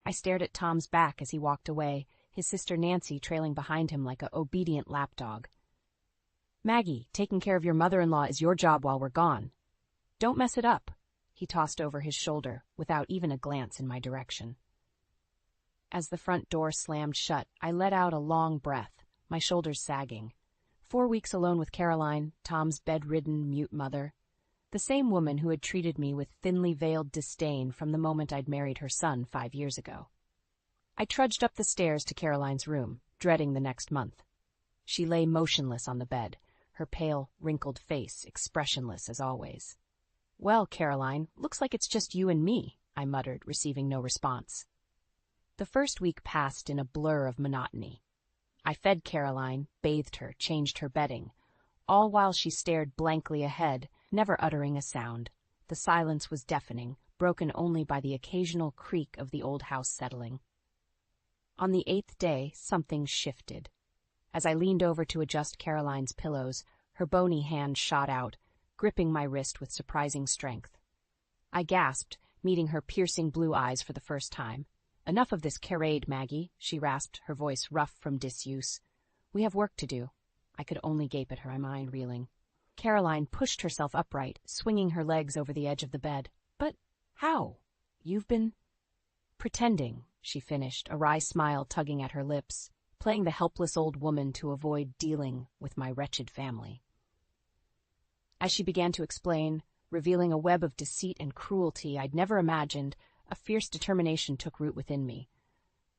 I stared at Tom's back as he walked away, his sister Nancy trailing behind him like an obedient lapdog. "Maggie, taking care of your mother-in-law is your job while we're gone. Don't mess it up," he tossed over his shoulder without even a glance in my direction. As the front door slammed shut, I let out a long breath, my shoulders sagging. 4 weeks alone with Caroline, Tom's bedridden, mute mother. The same woman who had treated me with thinly veiled disdain from the moment I'd married her son 5 years ago. I trudged up the stairs to Caroline's room, dreading the next month. She lay motionless on the bed, her pale, wrinkled face expressionless as always. "Well, Caroline, looks like it's just you and me," I muttered, receiving no response. The first week passed in a blur of monotony. I fed Caroline, bathed her, changed her bedding, all while she stared blankly ahead, never uttering a sound. The silence was deafening, broken only by the occasional creak of the old house settling. On the 8th day, something shifted. As I leaned over to adjust Caroline's pillows, her bony hand shot out, gripping my wrist with surprising strength. I gasped, meeting her piercing blue eyes for the first time. "Enough of this charade, Maggie," she rasped, her voice rough from disuse. "We have work to do." I could only gape at her, my mind reeling. Caroline pushed herself upright, swinging her legs over the edge of the bed. "But how? You've been—" "Pretending," she finished, a wry smile tugging at her lips, playing the helpless old woman to avoid dealing with my wretched family. As she began to explain, revealing a web of deceit and cruelty I'd never imagined, a fierce determination took root within me.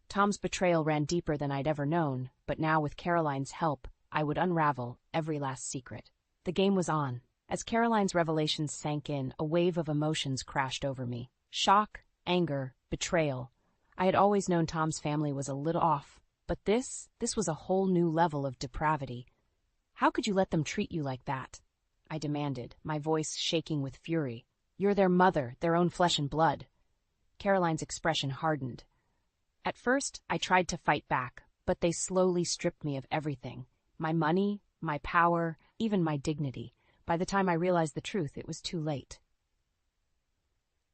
Tom's betrayal ran deeper than I'd ever known, but now with Caroline's help, I would unravel every last secret. The game was on. As Caroline's revelations sank in, a wave of emotions crashed over me. Shock, anger, betrayal. I had always known Tom's family was a little off, but this was a whole new level of depravity. "How could you let them treat you like that?" I demanded, my voice shaking with fury. "You're their mother, their own flesh and blood." Caroline's expression hardened. At first, I tried to fight back, but they slowly stripped me of everything. My money, my power, even my dignity. By the time I realized the truth, it was too late.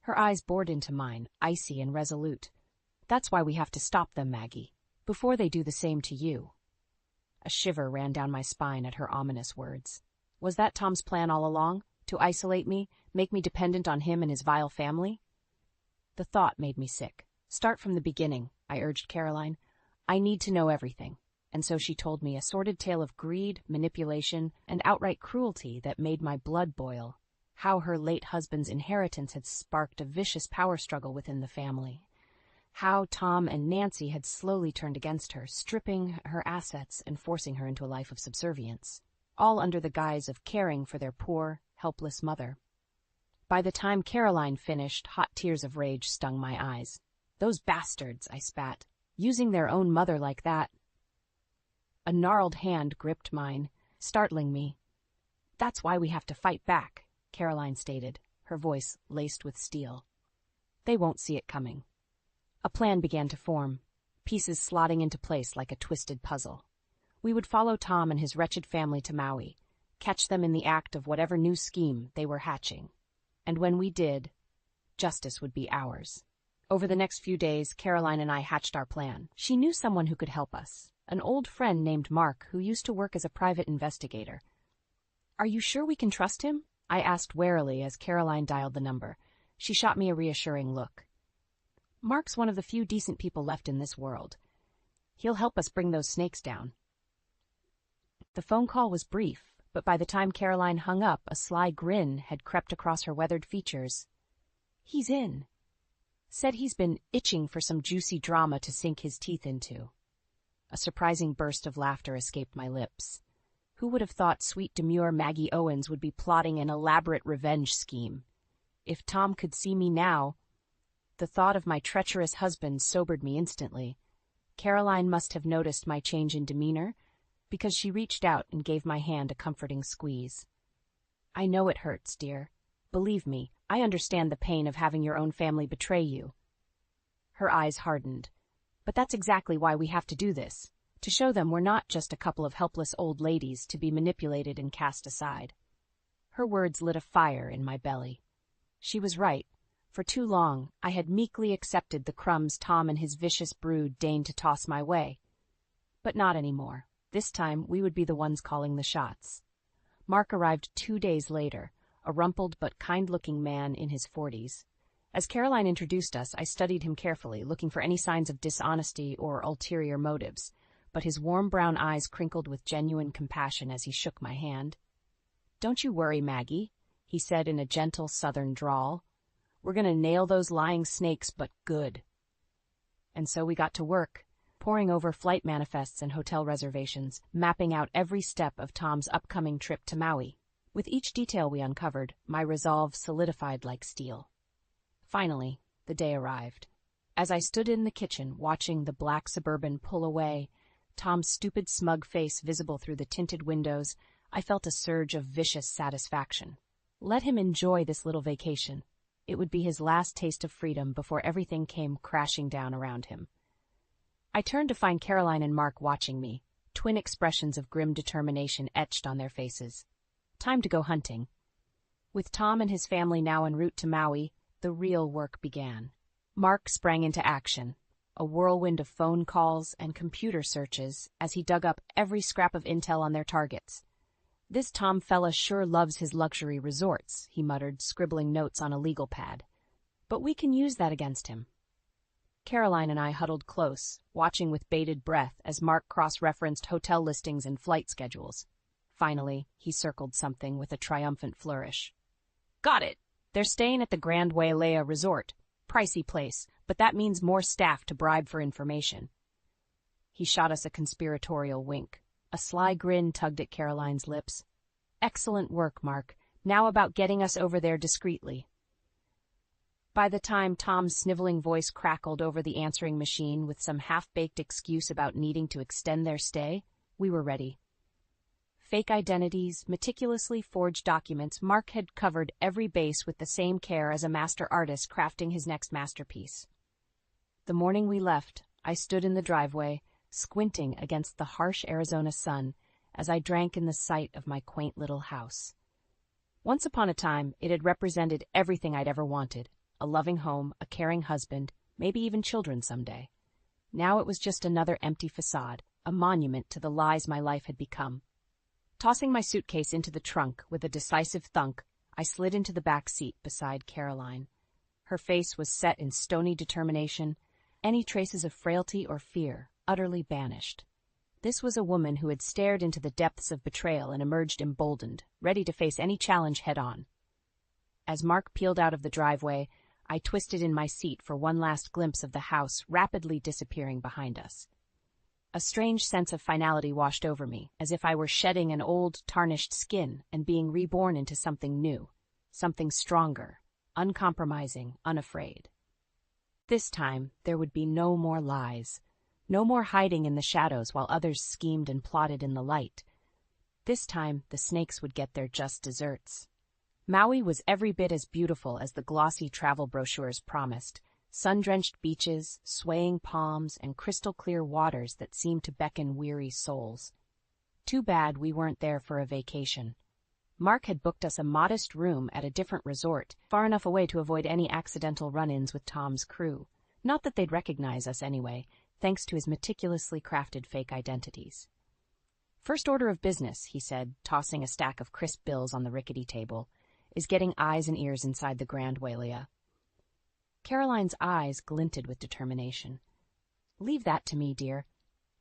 Her eyes bored into mine, icy and resolute. "That's why we have to stop them, Maggie, before they do the same to you." A shiver ran down my spine at her ominous words. Was that Tom's plan all along? To isolate me, make me dependent on him and his vile family? The thought made me sick. "Start from the beginning," I urged Caroline. "I need to know everything." And so she told me a sordid tale of greed, manipulation, and outright cruelty that made my blood boil. How her late husband's inheritance had sparked a vicious power struggle within the family. How Tom and Nancy had slowly turned against her, stripping her assets and forcing her into a life of subservience, all under the guise of caring for their poor, helpless mother. By the time Caroline finished, hot tears of rage stung my eyes. "Those bastards," I spat, "using their own mother like that." A gnarled hand gripped mine, startling me. "That's why we have to fight back," Caroline stated, her voice laced with steel. "They won't see it coming." A plan began to form, pieces slotting into place like a twisted puzzle. We would follow Tom and his wretched family to Maui, catch them in the act of whatever new scheme they were hatching. And when we did, justice would be ours. Over the next few days, Caroline and I hatched our plan. She knew someone who could help us, an old friend named Mark who used to work as a private investigator. "Are you sure we can trust him?" I asked warily as Caroline dialed the number. She shot me a reassuring look. "Mark's one of the few decent people left in this world. He'll help us bring those snakes down." The phone call was brief, but by the time Caroline hung up, a sly grin had crept across her weathered features. "He's in. Said he's been itching for some juicy drama to sink his teeth into." A surprising burst of laughter escaped my lips. Who would have thought sweet demure Maggie Owens would be plotting an elaborate revenge scheme? If Tom could see me now— The thought of my treacherous husband sobered me instantly. Caroline must have noticed my change in demeanor, because she reached out and gave my hand a comforting squeeze. "I know it hurts, dear. Believe me, I understand the pain of having your own family betray you." Her eyes hardened. "But that's exactly why we have to do this, to show them we're not just a couple of helpless old ladies to be manipulated and cast aside." Her words lit a fire in my belly. She was right. For too long, I had meekly accepted the crumbs Tom and his vicious brood deigned to toss my way. But not anymore. This time, we would be the ones calling the shots. Mark arrived 2 days later, a rumpled but kind-looking man in his 40s. As Caroline introduced us, I studied him carefully, looking for any signs of dishonesty or ulterior motives, but his warm brown eyes crinkled with genuine compassion as he shook my hand. "Don't you worry, Maggie," he said in a gentle southern drawl. "We're going to nail those lying snakes, but good." And so we got to work, poring over flight manifests and hotel reservations, mapping out every step of Tom's upcoming trip to Maui. With each detail we uncovered, my resolve solidified like steel. Finally, the day arrived. As I stood in the kitchen watching the black Suburban pull away, Tom's stupid smug face visible through the tinted windows, I felt a surge of vicious satisfaction. Let him enjoy this little vacation. It would be his last taste of freedom before everything came crashing down around him. I turned to find Caroline and Mark watching me, twin expressions of grim determination etched on their faces. Time to go hunting. With Tom and his family now en route to Maui, the real work began. Mark sprang into action, a whirlwind of phone calls and computer searches as he dug up every scrap of intel on their targets. "This Tom fella sure loves his luxury resorts," he muttered, scribbling notes on a legal pad. "But we can use that against him." Caroline and I huddled close, watching with bated breath as Mark cross-referenced hotel listings and flight schedules. Finally, he circled something with a triumphant flourish. "Got it! They're staying at the Grand Wailea Resort. Pricey place, but that means more staff to bribe for information." He shot us a conspiratorial wink. A sly grin tugged at Caroline's lips. "Excellent work, Mark. Now about getting us over there discreetly." By the time Tom's sniveling voice crackled over the answering machine with some half-baked excuse about needing to extend their stay, we were ready. Fake identities, meticulously forged documents, Mark had covered every base with the same care as a master artist crafting his next masterpiece. The morning we left, I stood in the driveway, squinting against the harsh Arizona sun as I drank in the sight of my quaint little house. Once upon a time, it had represented everything I'd ever wanted: a loving home, a caring husband, maybe even children someday. Now it was just another empty facade, a monument to the lies my life had become. Tossing my suitcase into the trunk with a decisive thunk, I slid into the back seat beside Caroline. Her face was set in stony determination, any traces of frailty or fear utterly banished. This was a woman who had stared into the depths of betrayal and emerged emboldened, ready to face any challenge head-on. As Mark peeled out of the driveway, I twisted in my seat for one last glimpse of the house rapidly disappearing behind us. A strange sense of finality washed over me, as if I were shedding an old, tarnished skin and being reborn into something new, something stronger, uncompromising, unafraid. This time, there would be no more lies, no more hiding in the shadows while others schemed and plotted in the light. This time, the snakes would get their just desserts. Maui was every bit as beautiful as the glossy travel brochures promised. Sun-drenched beaches, swaying palms, and crystal-clear waters that seemed to beckon weary souls. Too bad we weren't there for a vacation. Mark had booked us a modest room at a different resort, far enough away to avoid any accidental run-ins with Tom's crew. Not that they'd recognize us anyway, thanks to his meticulously crafted fake identities. "First order of business," he said, tossing a stack of crisp bills on the rickety table, "is getting eyes and ears inside the Grand Wailea." Caroline's eyes glinted with determination. "Leave that to me, dear.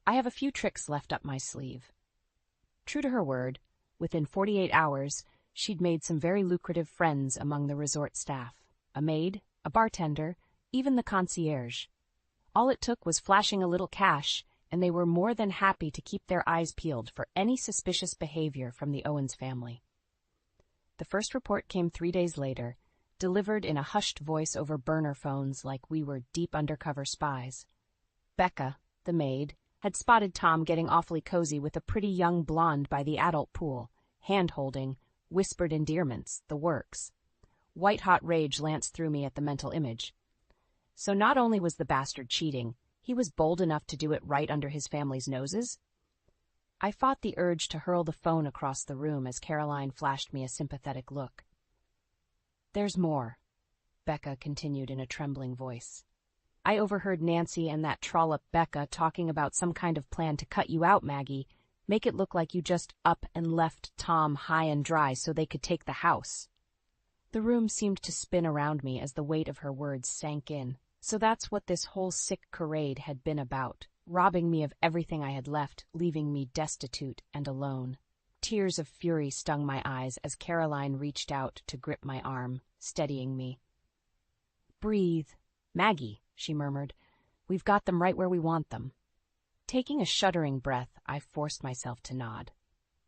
I have a few tricks left up my sleeve." True to her word, within 48 hours, she'd made some very lucrative friends among the resort staff: a maid, a bartender, even the concierge. All it took was flashing a little cash, and they were more than happy to keep their eyes peeled for any suspicious behavior from the Owens family. The first report came 3 days later, delivered in a hushed voice over burner phones like we were deep undercover spies. Becca, the maid, had spotted Tom getting awfully cozy with a pretty young blonde by the adult pool, hand-holding, whispered endearments, the works. White-hot rage lanced through me at the mental image. So not only was the bastard cheating, he was bold enough to do it right under his family's noses? I fought the urge to hurl the phone across the room as Caroline flashed me a sympathetic look. "There's more," Becca continued in a trembling voice. I overheard Nancy and that trollop Becca talking about some kind of plan to cut you out, Maggie. Make it look like you just up and left Tom high and dry so they could take the house. The room seemed to spin around me as the weight of her words sank in. So that's what this whole sick charade had been about, robbing me of everything I had left, leaving me destitute and alone. Tears of fury stung my eyes as Caroline reached out to grip my arm, steadying me. "Breathe. Maggie," she murmured. "We've got them right where we want them." Taking a shuddering breath, I forced myself to nod.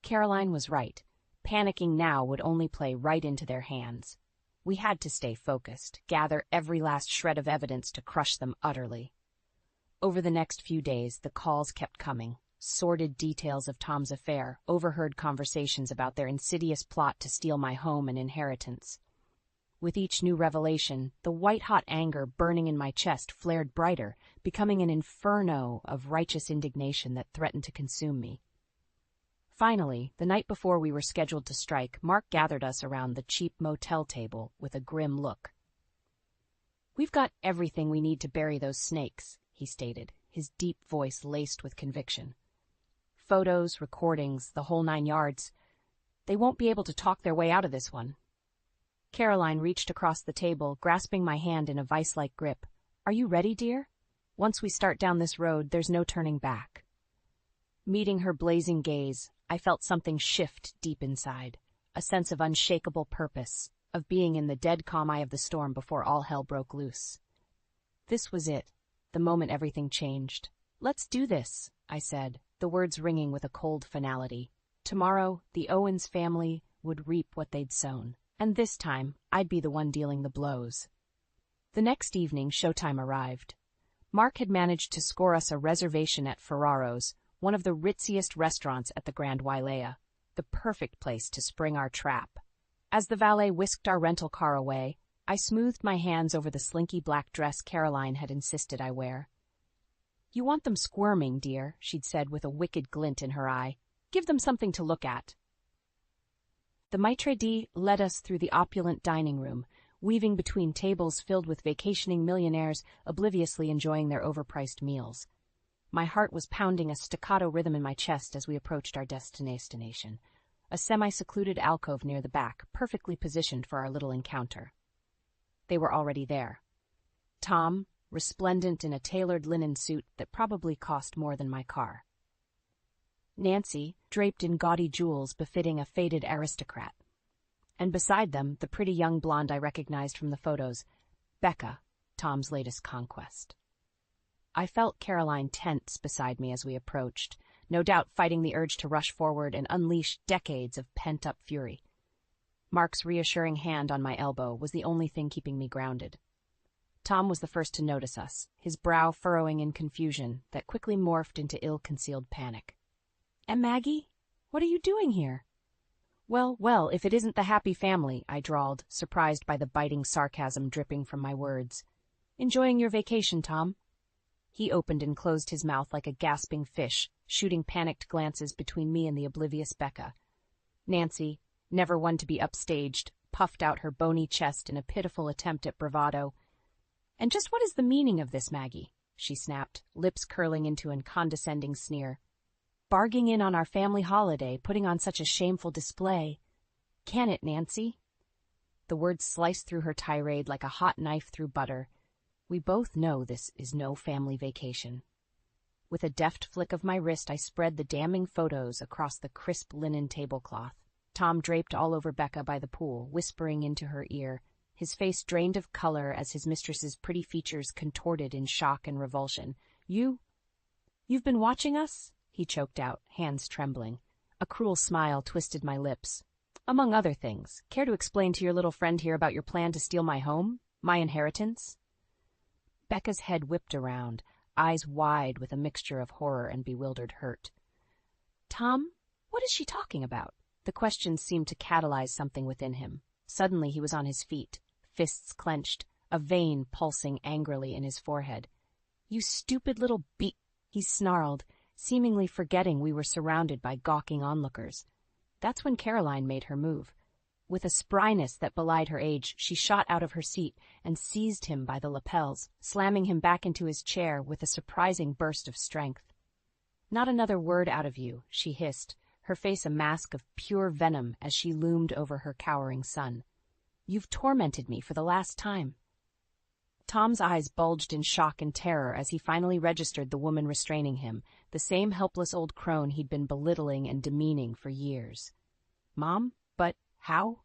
Caroline was right. Panicking now would only play right into their hands. We had to stay focused, gather every last shred of evidence to crush them utterly. Over the next few days, the calls kept coming. Sordid details of Tom's affair, overheard conversations about their insidious plot to steal my home and inheritance. With each new revelation, the white-hot anger burning in my chest flared brighter, becoming an inferno of righteous indignation that threatened to consume me. Finally, the night before we were scheduled to strike, Mark gathered us around the cheap motel table with a grim look. "We've got everything we need to bury those snakes," he stated, his deep voice laced with conviction. "Photos, recordings, the whole 9 yards. They won't be able to talk their way out of this one." Caroline reached across the table, grasping my hand in a vice-like grip. "Are you ready, dear? Once we start down this road, there's no turning back." Meeting her blazing gaze, I felt something shift deep inside, a sense of unshakable purpose, of being in the dead calm eye of the storm before all hell broke loose. This was it, the moment everything changed. "Let's do this," I said, the words ringing with a cold finality. Tomorrow, the Owens family would reap what they'd sown, and this time, I'd be the one dealing the blows. The next evening, showtime arrived. Mark had managed to score us a reservation at Ferraro's, one of the ritziest restaurants at the Grand Wailea, the perfect place to spring our trap. As the valet whisked our rental car away, I smoothed my hands over the slinky black dress Caroline had insisted I wear. "You want them squirming, dear," she'd said with a wicked glint in her eye. "Give them something to look at." The maitre d' led us through the opulent dining room, weaving between tables filled with vacationing millionaires obliviously enjoying their overpriced meals. My heart was pounding a staccato rhythm in my chest as we approached our destination, a semi-secluded alcove near the back, perfectly positioned for our little encounter. They were already there. Tom, resplendent in a tailored linen suit that probably cost more than my car. Nancy, draped in gaudy jewels befitting a faded aristocrat. And beside them, the pretty young blonde I recognized from the photos, Becca, Tom's latest conquest. I felt Caroline tense beside me as we approached, no doubt fighting the urge to rush forward and unleash decades of pent-up fury. Mark's reassuring hand on my elbow was the only thing keeping me grounded. Tom was the first to notice us, his brow furrowing in confusion that quickly morphed into ill-concealed panic. "And Maggie? What are you doing here?" Well, if it isn't the happy family," I drawled, surprised by the biting sarcasm dripping from my words. "Enjoying your vacation, Tom?" He opened and closed his mouth like a gasping fish, shooting panicked glances between me and the oblivious Becca. Nancy, never one to be upstaged, puffed out her bony chest in a pitiful attempt at bravado. "And just what is the meaning of this, Maggie?" she snapped, lips curling into a condescending sneer. "Barging in on our family holiday, putting on such a shameful display. Can it, Nancy?" The words sliced through her tirade like a hot knife through butter. We both know this is no family vacation. With a deft flick of my wrist, I spread the damning photos across the crisp linen tablecloth. Tom draped all over Becca by the pool, whispering into her ear, his face drained of color as his mistress's pretty features contorted in shock and revulsion. You've been watching us?" he choked out, hands trembling. A cruel smile twisted my lips. "Among other things, care to explain to your little friend here about your plan to steal my home, my inheritance?" Becca's head whipped around, eyes wide with a mixture of horror and bewildered hurt. "Tom, what is she talking about?" The question seemed to catalyze something within him. Suddenly he was on his feet, fists clenched, a vein pulsing angrily in his forehead. "You stupid little he snarled, seemingly forgetting we were surrounded by gawking onlookers. That's when Caroline made her move. With a spryness that belied her age, she shot out of her seat and seized him by the lapels, slamming him back into his chair with a surprising burst of strength. "Not another word out of you," she hissed, her face a mask of pure venom as she loomed over her cowering son. "You've tormented me for the last time." Tom's eyes bulged in shock and terror as he finally registered the woman restraining him, the same helpless old crone he'd been belittling and demeaning for years. "Mom? But how?"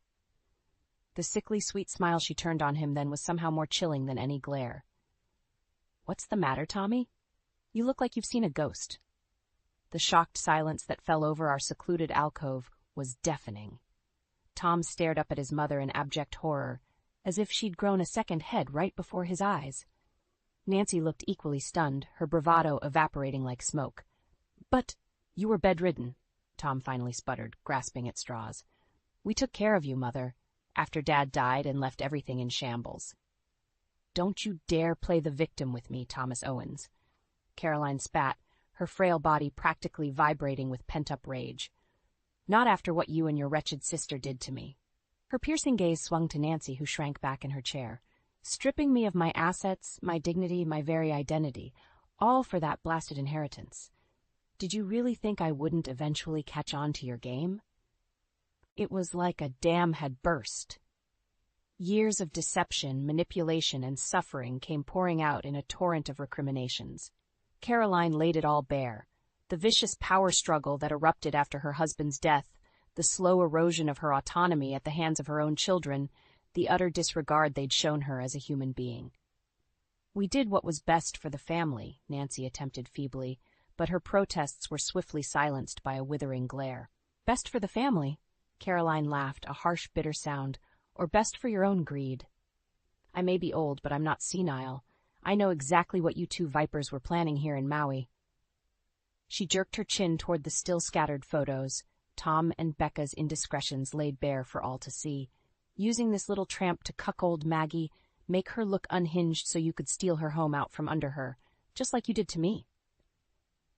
The sickly sweet smile she turned on him then was somehow more chilling than any glare. "What's the matter, Tommy? You look like you've seen a ghost." The shocked silence that fell over our secluded alcove was deafening. Tom stared up at his mother in abject horror, as if she'd grown a second head right before his eyes. Nancy looked equally stunned, her bravado evaporating like smoke. "But you were bedridden," Tom finally sputtered, grasping at straws. "We took care of you, Mother, after Dad died and left everything in shambles." "Don't you dare play the victim with me, Thomas Owens." Caroline spat, her frail body practically vibrating with pent-up rage. "Not after what you and your wretched sister did to me." Her piercing gaze swung to Nancy, who shrank back in her chair. "Stripping me of my assets, my dignity, my very identity, all for that blasted inheritance. Did you really think I wouldn't eventually catch on to your game?" It was like a dam had burst. Years of deception, manipulation, and suffering came pouring out in a torrent of recriminations. Caroline laid it all bare. The vicious power struggle that erupted after her husband's death, the slow erosion of her autonomy at the hands of her own children, the utter disregard they'd shown her as a human being. "We did what was best for the family," Nancy attempted feebly, but her protests were swiftly silenced by a withering glare. "Best for the family?" Caroline laughed, a harsh, bitter sound. "Or best for your own greed? I may be old, but I'm not senile. I know exactly what you two vipers were planning here in Maui." She jerked her chin toward the still scattered photos, Tom and Becca's indiscretions laid bare for all to see, using this little tramp to cuckold Maggie, make her look unhinged so you could steal her home out from under her, just like you did to me.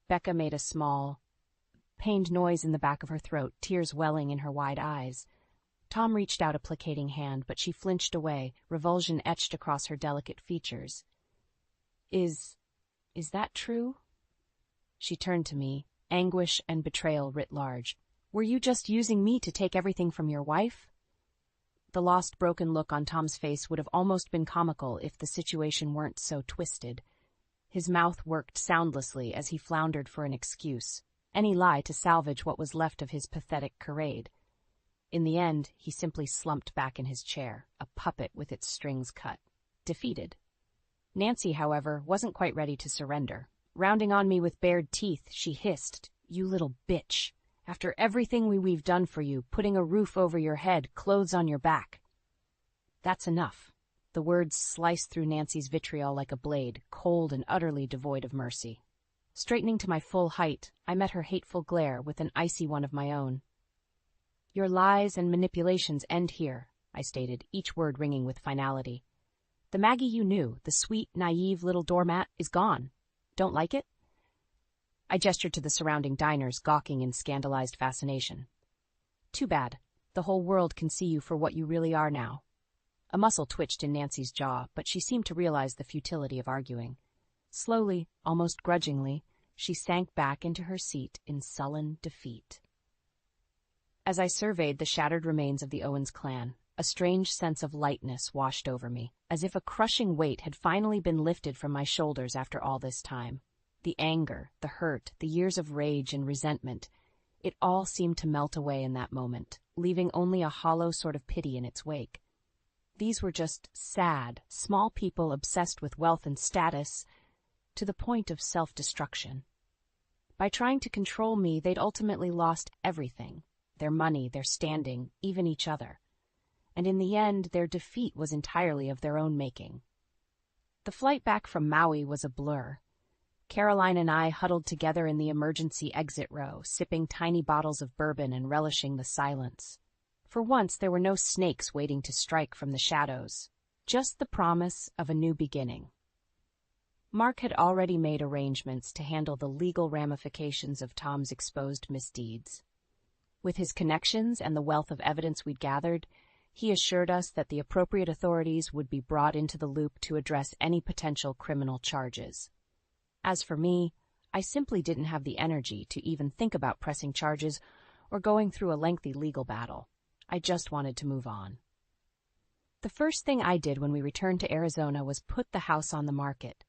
Becca made a small, pained noise in the back of her throat, tears welling in her wide eyes. Tom reached out a placating hand, but she flinched away, revulsion etched across her delicate features. Is that true?" She turned to me, anguish and betrayal writ large. "Were you just using me to take everything from your wife?" The lost, broken look on Tom's face would have almost been comical if the situation weren't so twisted. His mouth worked soundlessly as he floundered for an excuse, any lie to salvage what was left of his pathetic charade. In the end, he simply slumped back in his chair, a puppet with its strings cut, defeated. Nancy, however, wasn't quite ready to surrender. Rounding on me with bared teeth, she hissed, "You little bitch! After everything we've done for you, putting a roof over your head, clothes on your back." "That's enough." The words sliced through Nancy's vitriol like a blade, cold and utterly devoid of mercy. Straightening to my full height, I met her hateful glare with an icy one of my own. "Your lies and manipulations end here," I stated, each word ringing with finality. "The Maggie you knew, the sweet, naive little doormat, is gone. Don't like it?" I gestured to the surrounding diners, gawking in scandalized fascination. "Too bad. The whole world can see you for what you really are now." A muscle twitched in Nancy's jaw, but she seemed to realize the futility of arguing. Slowly, almost grudgingly, she sank back into her seat in sullen defeat. As I surveyed the shattered remains of the Owens clan, a strange sense of lightness washed over me, as if a crushing weight had finally been lifted from my shoulders after all this time. The anger, the hurt, the years of rage and resentment, it all seemed to melt away in that moment, leaving only a hollow sort of pity in its wake. These were just sad, small people obsessed with wealth and status, to the point of self-destruction. By trying to control me, they'd ultimately lost everything, their money, their standing, even each other. And in the end, their defeat was entirely of their own making. The flight back from Maui was a blur. Caroline and I huddled together in the emergency exit row, sipping tiny bottles of bourbon and relishing the silence. For once, there were no snakes waiting to strike from the shadows, just the promise of a new beginning. Mark had already made arrangements to handle the legal ramifications of Tom's exposed misdeeds. With his connections and the wealth of evidence we'd gathered, he assured us that the appropriate authorities would be brought into the loop to address any potential criminal charges. As for me, I simply didn't have the energy to even think about pressing charges or going through a lengthy legal battle. I just wanted to move on. The first thing I did when we returned to Arizona was put the house on the market.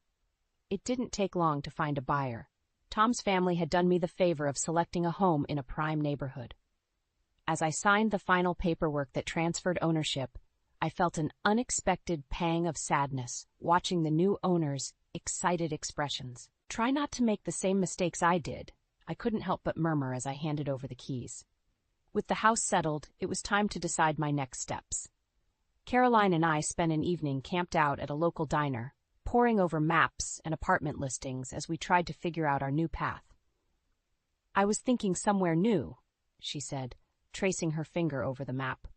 It didn't take long to find a buyer. Tom's family had done me the favor of selecting a home in a prime neighborhood. As I signed the final paperwork that transferred ownership, I felt an unexpected pang of sadness watching the new owner's excited expressions. Try not to make the same mistakes I did, I couldn't help but murmur as I handed over the keys. With the house settled, it was time to decide my next steps. Caroline and I spent an evening camped out at a local diner, poring over maps and apartment listings as we tried to figure out our new path. "I was thinking somewhere new," she said, tracing her finger over the map.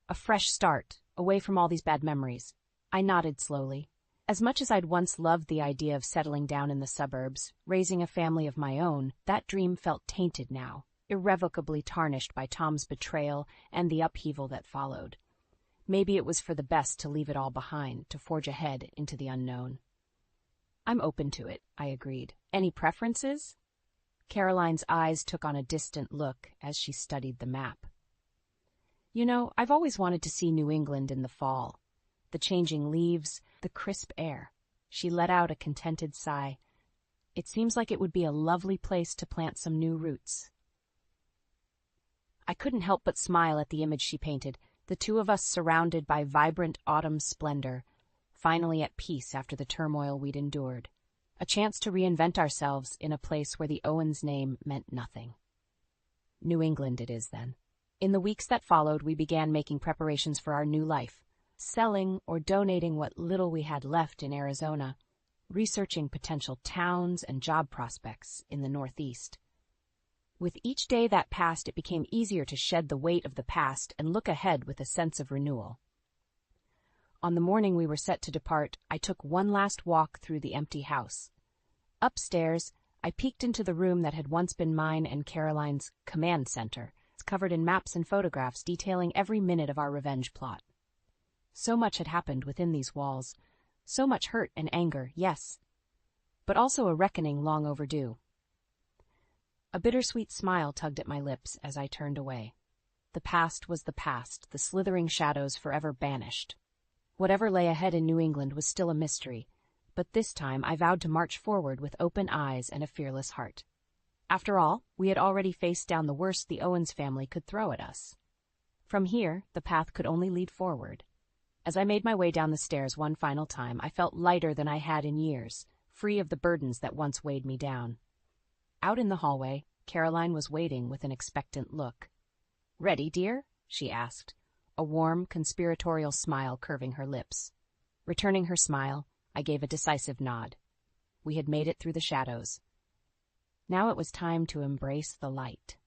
"A fresh start, away from all these bad memories." I nodded slowly. As much as I'd once loved the idea of settling down in the suburbs, raising a family of my own, that dream felt tainted now, irrevocably tarnished by Tom's betrayal and the upheaval that followed. Maybe it was for the best to leave it all behind, to forge ahead into the unknown. "I'm open to it," I agreed. "Any preferences?" Caroline's eyes took on a distant look as she studied the map. "You know, I've always wanted to see New England in the fall. The changing leaves, the crisp air." She let out a contented sigh. "It seems like it would be a lovely place to plant some new roots." I couldn't help but smile at the image she painted, the two of us surrounded by vibrant autumn splendor, finally at peace after the turmoil we'd endured. A chance to reinvent ourselves in a place where the Owens name meant nothing. New England it is, then. In the weeks that followed, we began making preparations for our new life, selling or donating what little we had left in Arizona, researching potential towns and job prospects in the Northeast. With each day that passed, it became easier to shed the weight of the past and look ahead with a sense of renewal. On the morning we were set to depart, I took one last walk through the empty house. Upstairs, I peeked into the room that had once been mine and Caroline's command center. It's covered in maps and photographs detailing every minute of our revenge plot. So much had happened within these walls, so much hurt and anger, yes, but also a reckoning long overdue. A bittersweet smile tugged at my lips as I turned away. The past was the past, the slithering shadows forever banished. Whatever lay ahead in New England was still a mystery, but this time I vowed to march forward with open eyes and a fearless heart. After all, we had already faced down the worst the Owens family could throw at us. From here, the path could only lead forward. As I made my way down the stairs one final time, I felt lighter than I had in years, free of the burdens that once weighed me down. Out in the hallway, Caroline was waiting with an expectant look. "Ready, dear?" she asked, a warm, conspiratorial smile curving her lips. Returning her smile, I gave a decisive nod. We had made it through the shadows. Now it was time to embrace the light.